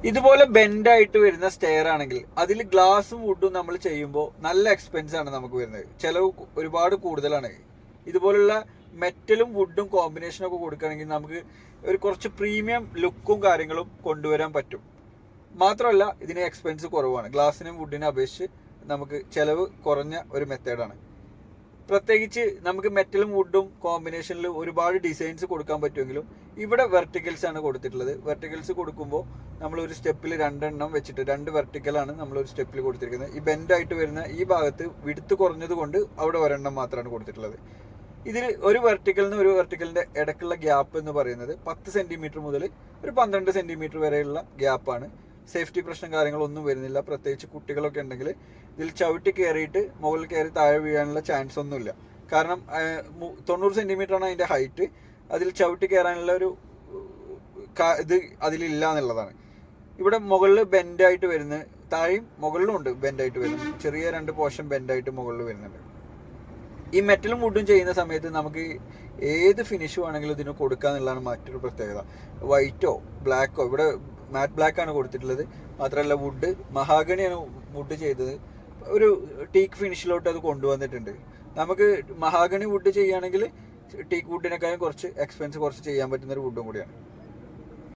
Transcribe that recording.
ഇതുപോലെ ബെൻഡായിട്ട് വരുന്ന സ്റ്റെയർ ആണെങ്കിൽ അതിൽ ഗ്ലാസും വുഡും നമ്മൾ ചെയ്യുമ്പോൾ നല്ല എക്സ്പെൻസ് ആണ് നമുക്ക് വരുന്നത്. ചിലവ് ഒരുപാട് കൂടുതലാണ്. ഇതുപോലുള്ള മെറ്റലും വുഡും കോമ്പിനേഷനൊക്കെ കൊടുക്കുകയാണെങ്കിൽ നമുക്ക് ഒരു കുറച്ച് പ്രീമിയം ലുക്കും കാര്യങ്ങളും കൊണ്ടുവരാൻ പറ്റും. മാത്രമല്ല ഇതിന് എക്സ്പെൻസ് കുറവാണ്. ഗ്ലാസിനും വുഡിനും അപേക്ഷിച്ച് നമുക്ക് ചിലവ് കുറഞ്ഞ ഒരു മെത്തേഡാണ്. പ്രത്യേകിച്ച് നമുക്ക് മെറ്റലും വുഡും കോമ്പിനേഷനിൽ ഒരുപാട് ഡിസൈൻസ് കൊടുക്കാൻ പറ്റുമെങ്കിലും ഇവിടെ വെർട്ടിക്കൽസ് ആണ് കൊടുത്തിട്ടുള്ളത്. വെർട്ടിക്കൽസ് കൊടുക്കുമ്പോൾ നമ്മൾ ഒരു സ്റ്റെപ്പിൽ 2 എണ്ണം വെച്ചിട്ട് 2 വെർട്ടിക്കലാണ് നമ്മൾ ഒരു സ്റ്റെപ്പിൽ കൊടുത്തിരിക്കുന്നത്. ഈ ബെൻഡായിട്ട് വരുന്ന ഈ ഭാഗത്ത് വിടുത്ത് കുറഞ്ഞത് കൊണ്ട് അവിടെ ഒരെണ്ണം മാത്രമാണ് കൊടുത്തിട്ടുള്ളത്. ഇതിൽ ഒരു വെർട്ടിക്കലിന് ഒരു വെർട്ടിക്കലിന്റെ ഇടയ്ക്കുള്ള ഗ്യാപ്പ് എന്ന് പറയുന്നത് 10 സെന്റിമീറ്റർ മുതൽ ഒരു 12 സെന്റിമീറ്റർ വരെയുള്ള ഗ്യാപ്പാണ്. സേഫ്റ്റി പ്രശ്നം കാര്യങ്ങളൊന്നും വരുന്നില്ല. പ്രത്യേകിച്ച് കുട്ടികളൊക്കെ ഉണ്ടെങ്കിൽ ഇതിൽ ചവിട്ടി കയറിയിട്ട് മുകളിൽ കയറി താഴെ വീഴാനുള്ള ചാൻസ് ഒന്നുമില്ല. കാരണം 90 സെന്റിമീറ്റർ ആണ് അതിന്റെ ഹൈറ്റ്. അതിൽ ചവിട്ടി കയറാനുള്ള ഒരു ഇത് അതിലില്ല എന്നുള്ളതാണ്. ഇവിടെ മുകളിൽ ബെൻഡായിട്ട് വരുന്ന താഴെയും മുകളിലും ഉണ്ട് ബെൻഡായിട്ട് വരുന്നത്. ചെറിയ 2 പോർഷൻ ബെൻഡായിട്ട് മുകളിൽ വരുന്നുണ്ട്. ഈ മെറ്റലും വുഡും ചെയ്യുന്ന സമയത്ത് നമുക്ക് ഏത് ഫിനിഷ് വേണമെങ്കിലും ഇതിന് കൊടുക്കുക എന്നുള്ളതാണ് മറ്റൊരു പ്രത്യേകത. വൈറ്റോ ബ്ലാക്കോ, ഇവിടെ മാറ്റ് ബ്ലാക്ക് ആണ് കൊടുത്തിട്ടുള്ളത്. മാത്രമല്ല വുഡ് മഹാഗണിയാണ് വുഡ് ചെയ്തത്. ഒരു ടീക്ക് ഫിനിഷിലോട്ട് അത് കൊണ്ടുവന്നിട്ടുണ്ട്. നമുക്ക് മഹാഗണി വുഡ് ചെയ്യുകയാണെങ്കിൽ ടീക്ക് വുഡിനേക്കാളും കുറച്ച് എക്സ്പെൻസ് കുറച്ച് ചെയ്യാൻ പറ്റുന്ന ഒരു വുഡും കൂടിയാണ്.